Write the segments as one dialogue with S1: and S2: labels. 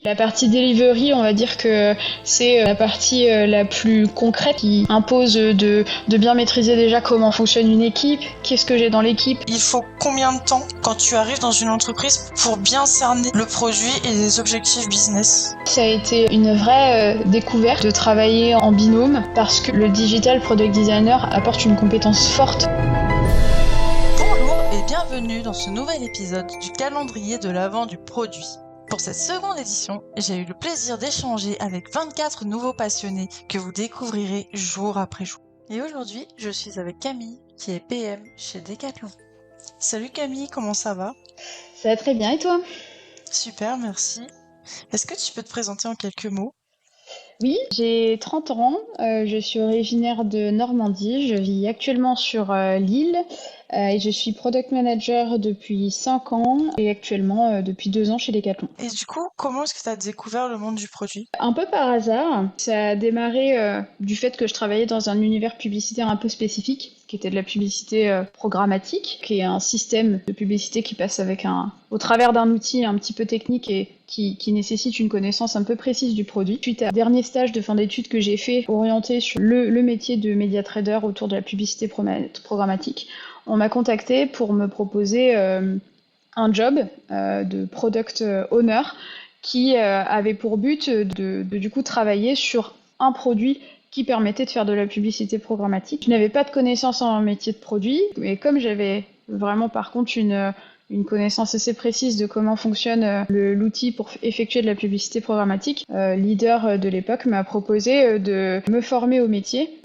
S1: La partie delivery, on va dire que c'est la partie la plus concrète qui impose de bien maîtriser déjà comment fonctionne une équipe, qu'est-ce que j'ai dans l'équipe.
S2: Il faut combien de temps quand tu arrives dans une entreprise pour bien cerner le produit et les objectifs business?
S1: Ça a été une vraie découverte de travailler en binôme parce que le digital product designer apporte une compétence forte.
S2: Bonjour et bienvenue dans ce nouvel épisode du calendrier de l'Avent du produit. Pour cette seconde édition, j'ai eu le plaisir d'échanger avec 24 nouveaux passionnés que vous découvrirez jour après jour. Et aujourd'hui, je suis avec Camille, qui est PM chez Decathlon. Salut Camille, comment ça va?
S1: Ça va très bien, et toi?
S2: Super, merci. Est-ce que tu peux te présenter en quelques mots?
S1: Oui, j'ai 30 ans, je suis originaire de Normandie, je vis actuellement sur Lille et je suis product manager depuis 5 ans et actuellement depuis 2 ans chez Decathlon.
S2: Et du coup, comment est-ce que tu as découvert le monde du produit?
S1: Un peu par hasard, ça a démarré du fait que je travaillais dans un univers publicitaire un peu spécifique, qui était de la publicité programmatique, qui est un système de publicité qui passe au travers d'un outil un petit peu technique et qui nécessite une connaissance un peu précise du produit. Suite à un dernier stage de fin d'études que j'ai fait orienté sur le métier de média trader autour de la publicité programmatique, on m'a contacté pour me proposer un job de product owner qui avait pour but de du coup travailler sur un produit qui permettait de faire de la publicité programmatique. Je n'avais pas de connaissances en métier de produit, mais comme j'avais vraiment par contre une connaissance assez précise de comment fonctionne l'outil pour effectuer de la publicité programmatique, leader de l'époque m'a proposé de me former au métier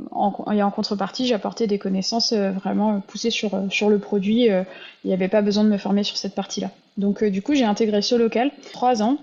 S1: et en contrepartie j'apportais des connaissances vraiment poussées sur le produit. Il n'y avait pas besoin de me former sur cette partie-là. Donc du coup j'ai intégré ce local 3 ans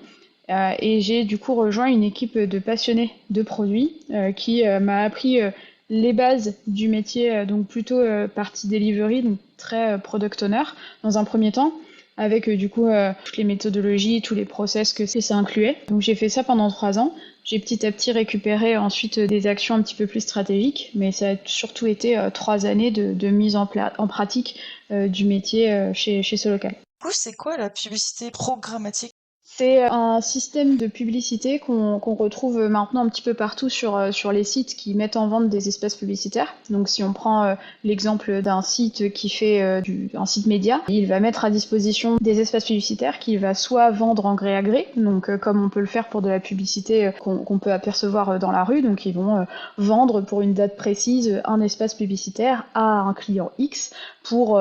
S1: et j'ai du coup rejoint une équipe de passionnés de produits qui m'a appris les bases du métier, donc plutôt partie delivery, donc très product owner dans un premier temps, avec du coup toutes les méthodologies, tous les process que ça incluait. Donc j'ai fait ça pendant 3 ans. J'ai petit à petit récupéré ensuite des actions un petit peu plus stratégiques, mais ça a surtout été 3 années de mise en pratique du métier chez ce local.
S2: Du coup, c'est quoi la publicité programmatique?
S1: C'est un système de publicité qu'on retrouve maintenant un petit peu partout sur les sites qui mettent en vente des espaces publicitaires. Donc si on prend l'exemple d'un site qui fait un site média, il va mettre à disposition des espaces publicitaires qu'il va soit vendre en gré à gré, donc comme on peut le faire pour de la publicité qu'on peut apercevoir dans la rue, donc ils vont vendre pour une date précise un espace publicitaire à un client X pour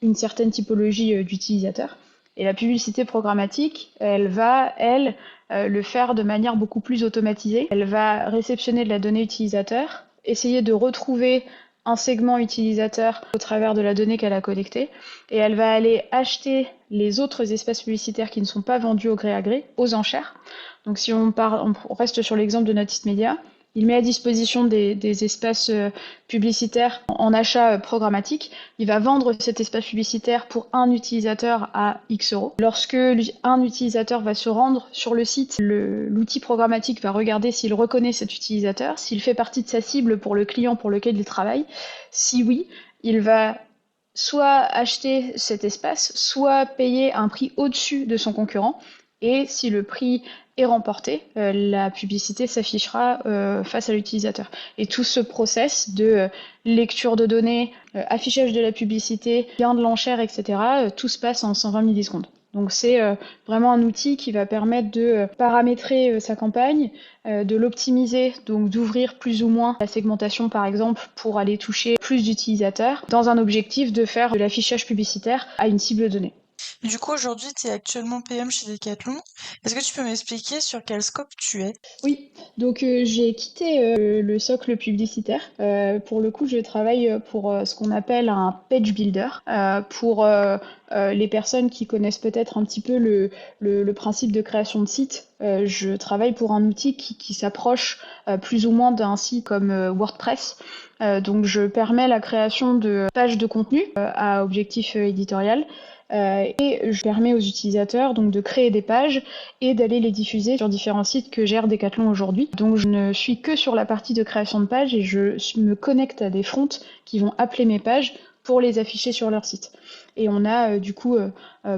S1: une certaine typologie d'utilisateurs. Et la publicité programmatique, elle va, le faire de manière beaucoup plus automatisée. Elle va réceptionner de la donnée utilisateur, essayer de retrouver un segment utilisateur au travers de la donnée qu'elle a collectée, et elle va aller acheter les autres espaces publicitaires qui ne sont pas vendus au gré à gré, aux enchères. Donc si on reste sur l'exemple de notre site média, il met à disposition des espaces publicitaires en achat programmatique. Il va vendre cet espace publicitaire pour un utilisateur à X euros. Lorsque un utilisateur va se rendre sur le site, l'outil programmatique va regarder s'il reconnaît cet utilisateur, s'il fait partie de sa cible pour le client pour lequel il travaille. Si oui, il va soit acheter cet espace, soit payer un prix au-dessus de son concurrent. Et si le prix est remporté, la publicité s'affichera face à l'utilisateur. Et tout ce process de lecture de données, affichage de la publicité, gain de l'enchère, etc., tout se passe en 120 millisecondes. Donc c'est vraiment un outil qui va permettre de paramétrer sa campagne, de l'optimiser, donc d'ouvrir plus ou moins la segmentation par exemple pour aller toucher plus d'utilisateurs, dans un objectif de faire de l'affichage publicitaire à une cible donnée.
S2: Du coup, aujourd'hui, tu es actuellement PM chez Decathlon. Est-ce que tu peux m'expliquer sur quel scope tu es?
S1: Oui, donc j'ai quitté le socle publicitaire. Pour le coup, je travaille pour ce qu'on appelle un page builder. Pour les personnes qui connaissent peut-être un petit peu le principe de création de site, je travaille pour un outil qui s'approche plus ou moins d'un site comme WordPress. Donc je permets la création de pages de contenu à objectif éditorial. Et je permets aux utilisateurs donc de créer des pages et d'aller les diffuser sur différents sites que gère Decathlon aujourd'hui. Donc je ne suis que sur la partie de création de pages et je me connecte à des fronts qui vont appeler mes pages pour les afficher sur leur site. Et on a du coup,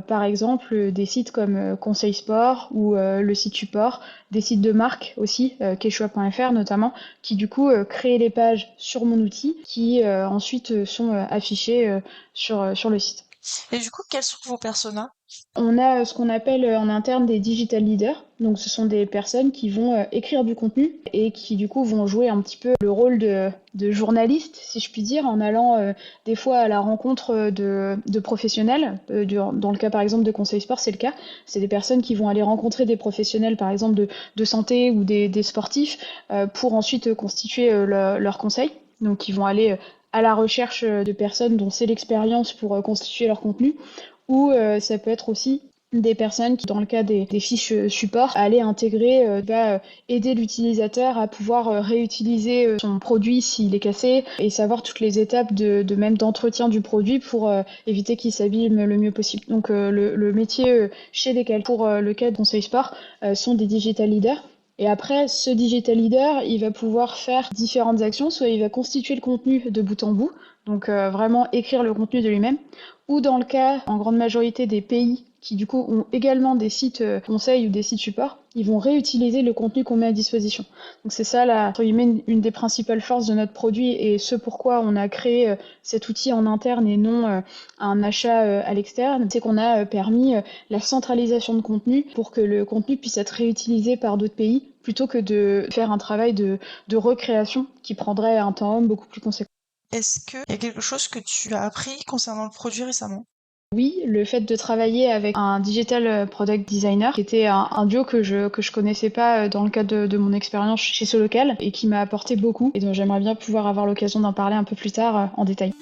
S1: par exemple, des sites comme Conseil Sport ou le site support, des sites de marque aussi, quechua.fr notamment, qui du coup créent les pages sur mon outil qui ensuite sont affichées sur le site.
S2: Et du coup, quels sont vos personas?
S1: On a ce qu'on appelle en interne des digital leaders. Donc, ce sont des personnes qui vont écrire du contenu et qui, du coup, vont jouer un petit peu le rôle de journaliste, si je puis dire, en allant des fois à la rencontre de professionnels. Dans le cas, par exemple, de Conseil Sport, c'est le cas. C'est des personnes qui vont aller rencontrer des professionnels, par exemple, de santé ou des sportifs pour ensuite constituer leurs conseils. Donc, ils vont aller à la recherche de personnes dont c'est l'expérience pour constituer leur contenu. Ou ça peut être aussi des personnes qui, dans le cas des fiches support, allaient intégrer, va aider l'utilisateur à pouvoir réutiliser son produit s'il est cassé et savoir toutes les étapes de même d'entretien du produit pour éviter qu'il s'abîme le mieux possible. Donc le métier chez Decathlon, pour le cas de Conseil Sport, sont des digital leaders. Et après, ce digital leader, il va pouvoir faire différentes actions. Soit il va constituer le contenu de bout en bout, donc vraiment écrire le contenu de lui-même, ou dans le cas, en grande majorité des pays qui du coup ont également des sites conseils ou des sites supports, ils vont réutiliser le contenu qu'on met à disposition. Donc c'est ça, entre guillemets, une des principales forces de notre produit et ce pourquoi on a créé cet outil en interne et non un achat à l'externe, c'est qu'on a permis la centralisation de contenu pour que le contenu puisse être réutilisé par d'autres pays plutôt que de faire un travail de recréation qui prendrait un temps beaucoup plus conséquent.
S2: Est-ce qu'il y a quelque chose que tu as appris concernant le produit récemment?
S1: Oui, le fait de travailler avec un digital product designer, qui était un duo que je connaissais pas dans le cadre de mon expérience chez Solocal et qui m'a apporté beaucoup et dont j'aimerais bien pouvoir avoir l'occasion d'en parler un peu plus tard en détail.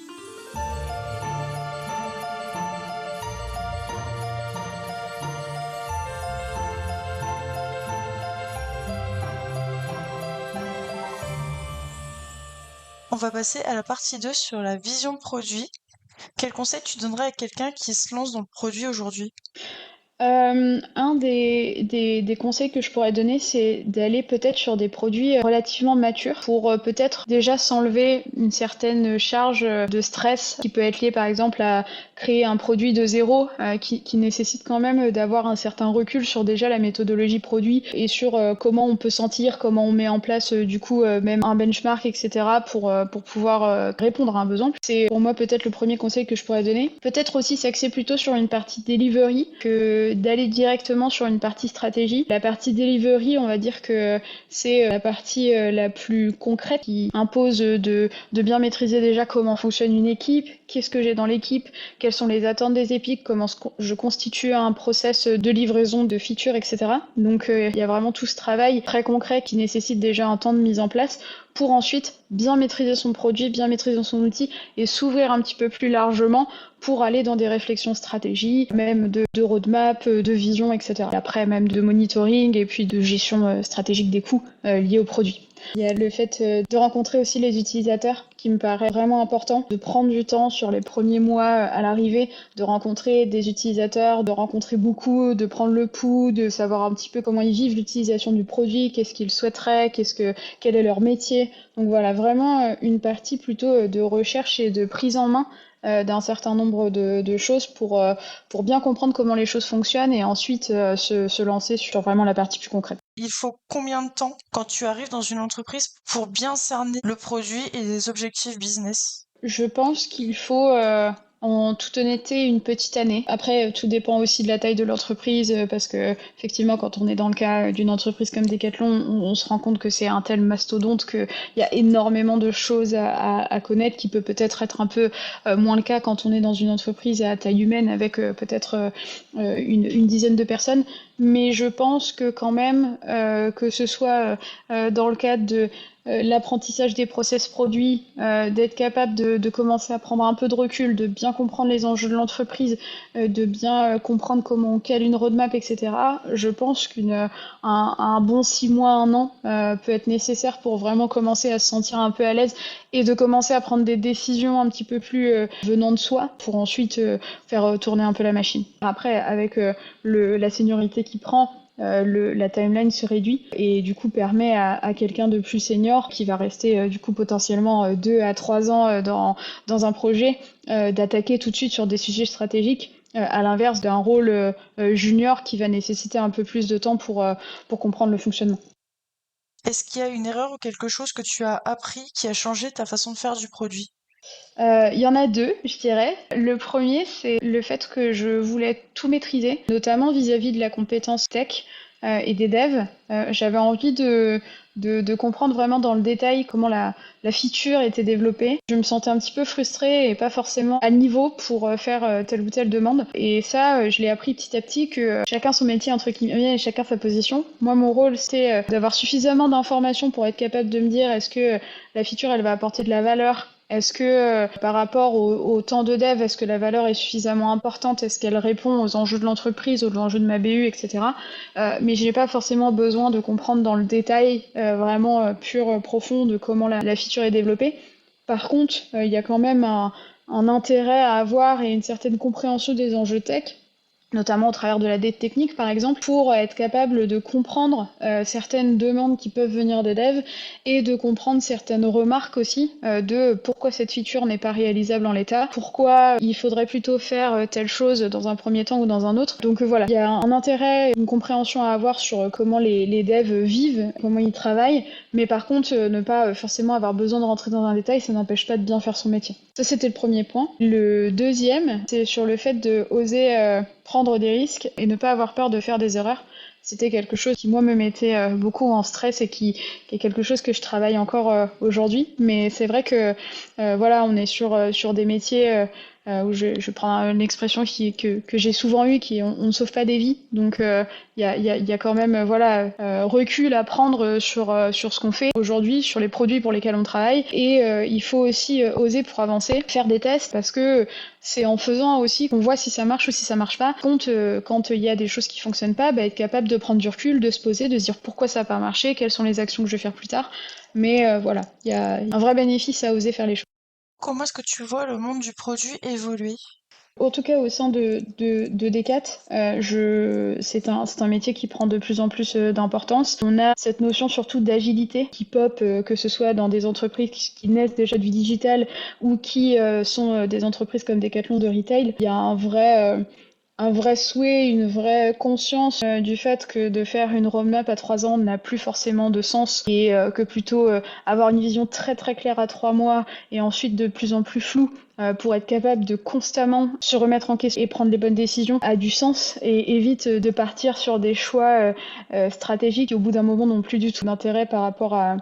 S2: On va passer à la partie 2 sur la vision de produit. Quel conseil tu donnerais à quelqu'un qui se lance dans le produit aujourd'hui?
S1: Un des conseils que je pourrais donner, c'est d'aller peut-être sur des produits relativement matures pour peut-être déjà s'enlever une certaine charge de stress qui peut être liée par exemple à créer un produit de zéro qui nécessite quand même d'avoir un certain recul sur déjà la méthodologie produit et sur comment on peut sentir, comment on met en place du coup même un benchmark, etc. pour pouvoir répondre à un besoin. C'est pour moi peut-être le premier conseil que je pourrais donner. Peut-être aussi s'axer plutôt sur une partie delivery que d'aller directement sur une partie stratégie. La partie delivery, on va dire que c'est la partie la plus concrète qui impose de bien maîtriser déjà comment fonctionne une équipe, qu'est-ce que j'ai dans l'équipe, quelles sont les attentes des équipes, comment je constitue un process de livraison de features, etc. Donc il y a vraiment tout ce travail très concret qui nécessite déjà un temps de mise en place pour ensuite bien maîtriser son produit, bien maîtriser son outil et s'ouvrir un petit peu plus largement pour aller dans des réflexions stratégiques, même de roadmap, de vision, etc. Et après, même de monitoring et puis de gestion stratégique des coûts liés au produit. Il y a le fait de rencontrer aussi les utilisateurs qui me paraît vraiment important, de prendre du temps sur les premiers mois à l'arrivée, de rencontrer des utilisateurs, de rencontrer beaucoup, de prendre le pouls, de savoir un petit peu comment ils vivent l'utilisation du produit, qu'est-ce qu'ils souhaiteraient, quel est leur métier. Donc voilà, vraiment une partie plutôt de recherche et de prise en main d'un certain nombre de choses pour bien comprendre comment les choses fonctionnent et ensuite se lancer sur vraiment la partie plus concrète.
S2: Il faut combien de temps quand tu arrives dans une entreprise pour bien cerner le produit et les objectifs business?
S1: Je pense qu'il faut, en toute honnêteté, une petite année. Après, tout dépend aussi de la taille de l'entreprise, parce que effectivement, quand on est dans le cas d'une entreprise comme Decathlon, on se rend compte que c'est un tel mastodonte qu'il y a énormément de choses à connaître, qui peut-être être un peu moins le cas quand on est dans une entreprise à taille humaine avec peut-être une dizaine de personnes. Mais je pense que quand même, que ce soit dans le cadre de l'apprentissage des process produits, d'être capable de commencer à prendre un peu de recul, de bien comprendre les enjeux de l'entreprise, de bien comprendre comment on cale une roadmap, etc. Je pense un bon 6 mois, 1 an peut être nécessaire pour vraiment commencer à se sentir un peu à l'aise et de commencer à prendre des décisions un petit peu plus venant de soi pour ensuite faire tourner un peu la machine. Après, avec la seniorité qu'il prend, la timeline se réduit et du coup permet à quelqu'un de plus senior qui va rester du coup potentiellement 2 à 3 ans dans un projet d'attaquer tout de suite sur des sujets stratégiques. À l'inverse d'un rôle junior qui va nécessiter un peu plus de temps pour comprendre le fonctionnement.
S2: Est-ce qu'il y a une erreur ou quelque chose que tu as appris qui a changé ta façon de faire du produit?
S1: Il y en a deux, je dirais. Le premier, c'est le fait que je voulais tout maîtriser, notamment vis-à-vis de la compétence tech et des devs. J'avais envie de comprendre vraiment dans le détail comment la feature était développée. Je me sentais un petit peu frustrée et pas forcément à niveau pour faire telle ou telle demande. Et ça, je l'ai appris petit à petit que chacun son métier, entre guillemets, et chacun sa position. Moi, mon rôle, c'était d'avoir suffisamment d'informations pour être capable de me dire est-ce que la feature, elle va apporter de la valeur. Est-ce que par rapport au temps de dev, est-ce que la valeur est suffisamment importante? Est-ce qu'elle répond aux enjeux de l'entreprise, aux enjeux de ma BU, etc. Mais j'ai pas forcément besoin de comprendre dans le détail vraiment pur, profond de comment la feature est développée. Par contre, il y a quand même un intérêt à avoir et une certaine compréhension des enjeux tech, notamment au travers de la dette technique par exemple, pour être capable de comprendre certaines demandes qui peuvent venir des devs et de comprendre certaines remarques aussi de pourquoi cette feature n'est pas réalisable en l'état, pourquoi il faudrait plutôt faire telle chose dans un premier temps ou dans un autre. Donc voilà, il y a un intérêt, une compréhension à avoir sur comment les devs vivent, comment ils travaillent, mais par contre ne pas forcément avoir besoin de rentrer dans un détail, ça n'empêche pas de bien faire son métier. Ça c'était le premier point. Le deuxième, c'est sur le fait de oser prendre des risques et ne pas avoir peur de faire des erreurs. C'était quelque chose qui, moi, me mettait beaucoup en stress et qui est quelque chose que je travaille encore aujourd'hui. Mais c'est vrai que, voilà, on est sur des métiers où je prends une expression que j'ai souvent eue, qui est on ne sauve pas des vies. Donc, il y a quand même, voilà, recul à prendre sur ce qu'on fait aujourd'hui, sur les produits pour lesquels on travaille. Et il faut aussi oser pour avancer, faire des tests, parce que c'est en faisant aussi qu'on voit si ça marche ou si ça marche pas. Quand il y a des choses qui fonctionnent pas, être capable de prendre du recul, de se poser, de se dire pourquoi ça n'a pas marché, quelles sont les actions que je vais faire plus tard. Mais voilà, il y a un vrai bénéfice à oser faire les choses.
S2: Comment est-ce que tu vois le monde du produit évoluer?
S1: En tout cas, au sein de Decat, c'est un métier qui prend de plus en plus d'importance. On a cette notion surtout d'agilité qui pop, que ce soit dans des entreprises qui naissent déjà du digital ou qui sont des entreprises comme Decathlon de retail. Il y a un vrai souhait, une vraie conscience du fait que de faire une roadmap à 3 ans n'a plus forcément de sens et que plutôt avoir une vision très très claire à 3 mois et ensuite de plus en plus floue pour être capable de constamment se remettre en question et prendre les bonnes décisions a du sens et évite de partir sur des choix stratégiques qui au bout d'un moment n'ont plus du tout d'intérêt par rapport à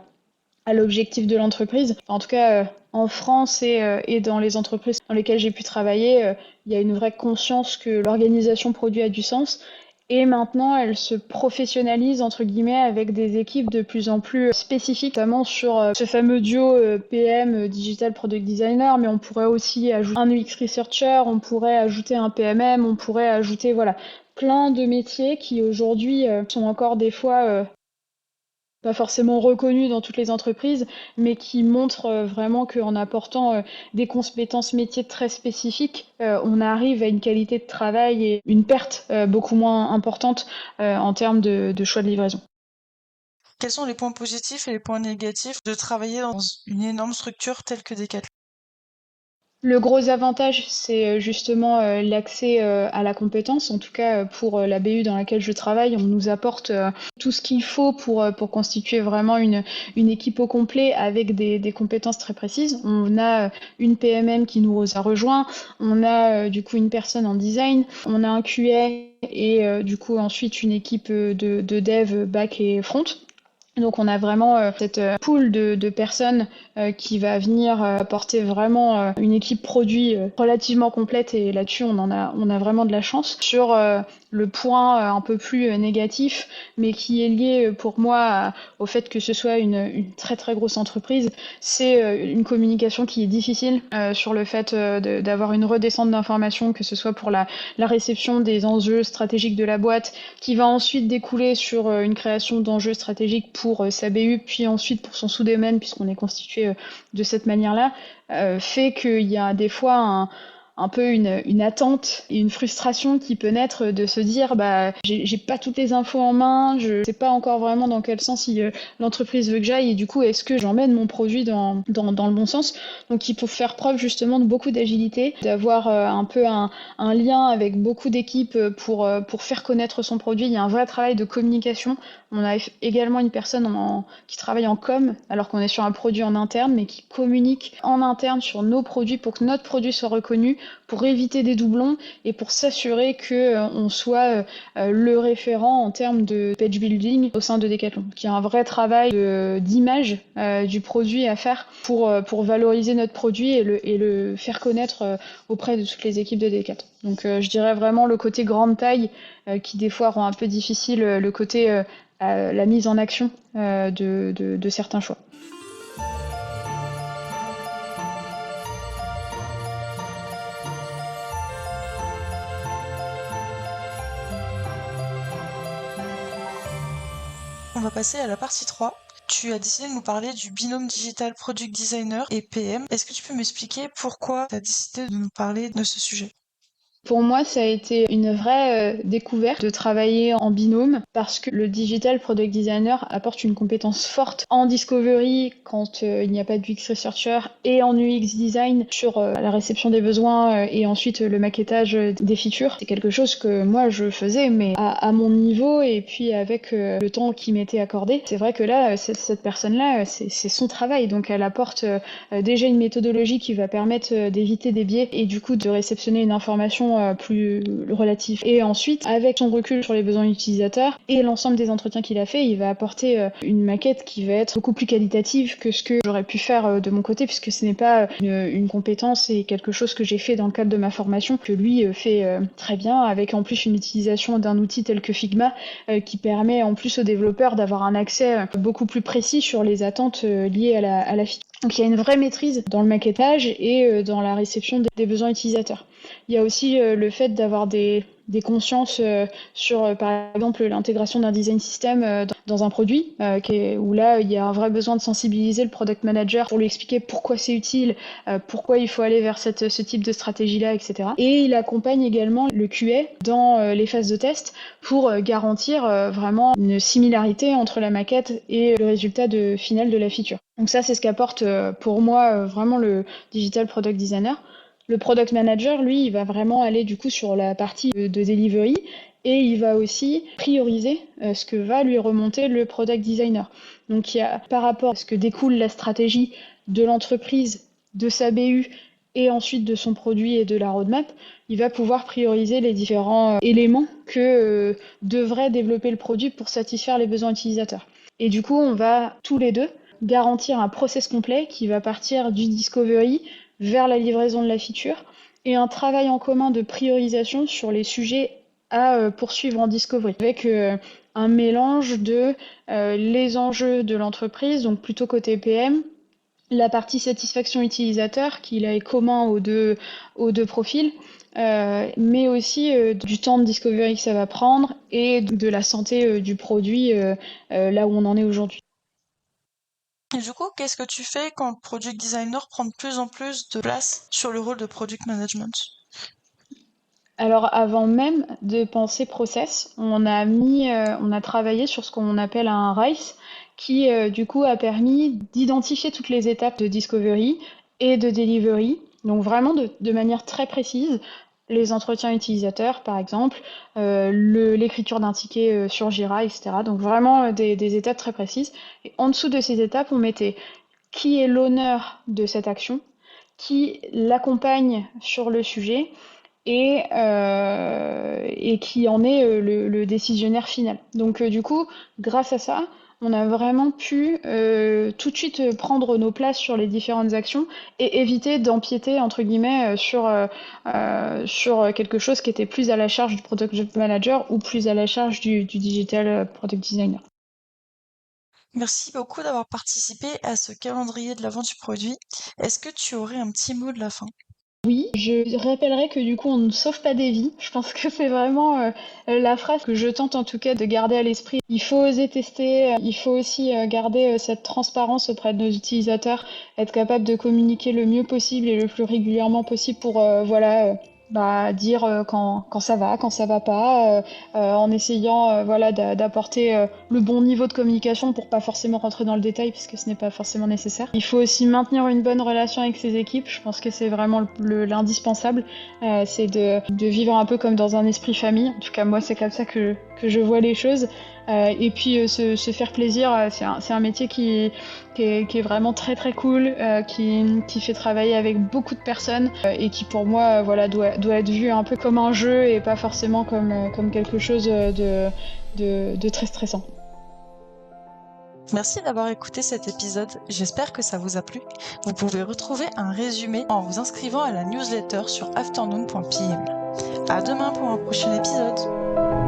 S1: l'objectif de l'entreprise. En tout cas, en France et dans les entreprises dans lesquelles j'ai pu travailler, il y a une vraie conscience que l'organisation produit a du sens. Et maintenant, elle se professionnalise, entre guillemets, avec des équipes de plus en plus spécifiques, notamment sur ce fameux duo PM, Digital Product Designer, mais on pourrait aussi ajouter un UX Researcher, on pourrait ajouter un PMM, on pourrait ajouter, voilà, plein de métiers qui aujourd'hui sont encore des fois pas forcément reconnus dans toutes les entreprises, mais qui montrent vraiment qu'en apportant des compétences métiers très spécifiques, on arrive à une qualité de travail et une perte beaucoup moins importante en termes de choix de livraison.
S2: Quels sont les points positifs et les points négatifs de travailler dans une énorme structure telle que Decathlon?
S1: Le gros avantage, c'est justement l'accès à la compétence. En tout cas, pour la BU dans laquelle je travaille, on nous apporte tout ce qu'il faut pour constituer vraiment une équipe au complet avec des compétences très précises. On a une PMM qui nous a rejoint, on a du coup une personne en design, on a un QA et du coup ensuite une équipe de dev back et front. Donc on a vraiment cette pool de personnes qui va venir apporter vraiment une équipe produit relativement complète et là-dessus on a vraiment de la chance. Sur le point un peu plus négatif, mais qui est lié pour moi au fait que ce soit une très très grosse entreprise, c'est une communication qui est difficile sur le fait d'avoir une redescente d'informations, que ce soit pour la réception des enjeux stratégiques de la boîte, qui va ensuite découler sur une création d'enjeux stratégiques pour sa BU, puis ensuite pour son sous-domaine, puisqu'on est constitué de cette manière-là, fait qu'il y a des fois un peu une attente et une frustration qui peut naître de se dire bah j'ai pas toutes les infos en main, je sais pas encore vraiment dans quel sens l'entreprise veut que j'aille et du coup est-ce que j'emmène mon produit dans le bon sens. Donc il faut faire preuve justement de beaucoup d'agilité, d'avoir un peu un lien avec beaucoup d'équipes pour faire connaître son produit. Il y a un vrai travail de communication. On a également une personne qui travaille en com, alors qu'on est sur un produit en interne, mais qui communique en interne sur nos produits pour que notre produit soit reconnu, pour éviter des doublons et pour s'assurer qu'on soit le référent en termes de page building au sein de Decathlon. Donc, il y a un vrai travail d'image du produit à faire pour valoriser notre produit et le faire connaître auprès de toutes les équipes de Decathlon. Donc je dirais vraiment le côté grande taille qui des fois rend un peu difficile le côté la mise en action de certains choix.
S2: On va passer à la partie 3. Tu as décidé de nous parler du binôme digital Product Designer et PM. Est-ce que tu peux m'expliquer pourquoi tu as décidé de nous parler de ce sujet?
S1: Pour moi, ça a été une vraie découverte de travailler en binôme parce que le Digital Product Designer apporte une compétence forte en discovery quand il n'y a pas de UX Researcher et en UX Design sur la réception des besoins et ensuite le maquettage des features. C'est quelque chose que moi je faisais mais à mon niveau et puis avec le temps qui m'était accordé. C'est vrai que là, cette personne-là, c'est son travail donc elle apporte déjà une méthodologie qui va permettre d'éviter des biais et du coup de réceptionner une information plus relative. Et ensuite, avec son recul sur les besoins utilisateurs et l'ensemble des entretiens qu'il a fait, il va apporter une maquette qui va être beaucoup plus qualitative que ce que j'aurais pu faire de mon côté, puisque ce n'est pas une compétence et quelque chose que j'ai fait dans le cadre de ma formation, que lui fait très bien, avec en plus une utilisation d'un outil tel que Figma, qui permet en plus aux développeurs d'avoir un accès beaucoup plus précis sur les attentes liées à la feature. Donc il y a une vraie maîtrise dans le maquettage et dans la réception des besoins utilisateurs. Il y a aussi le fait d'avoir des consciences sur, par exemple, l'intégration d'un design system dans un produit, où là, il y a un vrai besoin de sensibiliser le product manager pour lui expliquer pourquoi c'est utile, pourquoi il faut aller vers ce type de stratégie-là, etc. Et il accompagne également le QA dans les phases de test pour garantir vraiment une similarité entre la maquette et le résultat final de la feature. Donc ça, c'est ce qu'apporte pour moi vraiment le Digital Product Designer. Le Product Manager, lui, il va vraiment aller du coup sur la partie de delivery et il va aussi prioriser ce que va lui remonter le Product Designer. Donc il y a par rapport à ce que découle la stratégie de l'entreprise, de sa BU et ensuite de son produit et de la roadmap, il va pouvoir prioriser les différents éléments que devrait développer le produit pour satisfaire les besoins utilisateurs. Et du coup, on va tous les deux garantir un process complet qui va partir du discovery vers la livraison de la feature et un travail en commun de priorisation sur les sujets à poursuivre en discovery avec un mélange de les enjeux de l'entreprise, donc plutôt côté PM, la partie satisfaction utilisateur qui là est commun aux deux profils, mais aussi du temps de discovery que ça va prendre et de la santé du produit là où on en est aujourd'hui.
S2: Et du coup, qu'est-ce que tu fais quand le product designer prend de plus en plus de place sur le rôle de product management?
S1: Alors avant même de penser process, on a travaillé sur ce qu'on appelle un RICE qui du coup a permis d'identifier toutes les étapes de discovery et de delivery, donc vraiment de manière très précise, les entretiens utilisateurs par exemple, l'écriture d'un ticket sur Jira, etc. Donc vraiment des étapes très précises. Et en dessous de ces étapes, on mettait qui est l'honneur de cette action, qui l'accompagne sur le sujet et qui en est le décisionnaire final. Donc du coup, grâce à ça, on a vraiment pu tout de suite prendre nos places sur les différentes actions et éviter d'empiéter entre guillemets sur quelque chose qui était plus à la charge du product manager ou plus à la charge du digital product designer.
S2: Merci beaucoup d'avoir participé à ce calendrier de l'avant du produit. Est-ce que tu aurais un petit mot de la fin?
S1: Oui, je rappellerai que du coup, on ne sauve pas des vies. Je pense que c'est vraiment la phrase que je tente en tout cas de garder à l'esprit. Il faut oser tester, il faut aussi garder cette transparence auprès de nos utilisateurs, être capable de communiquer le mieux possible et le plus régulièrement possible pour dire quand ça va, quand ça va pas, en essayant d'apporter le bon niveau de communication pour pas forcément rentrer dans le détail puisque ce n'est pas forcément nécessaire. Il faut aussi maintenir une bonne relation avec ses équipes. Je pense que c'est vraiment l'indispensable. C'est de vivre un peu comme dans un esprit famille. En tout cas, moi, c'est comme ça que je vois les choses. Et puis se faire plaisir, c'est un métier qui est vraiment très très cool, qui fait travailler avec beaucoup de personnes et qui pour moi doit être vu un peu comme un jeu et pas forcément comme quelque chose de très stressant.
S2: Merci d'avoir écouté cet épisode, j'espère que ça vous a plu. Vous pouvez retrouver un résumé en vous inscrivant à la newsletter sur afternoon.pm. À demain pour un prochain épisode.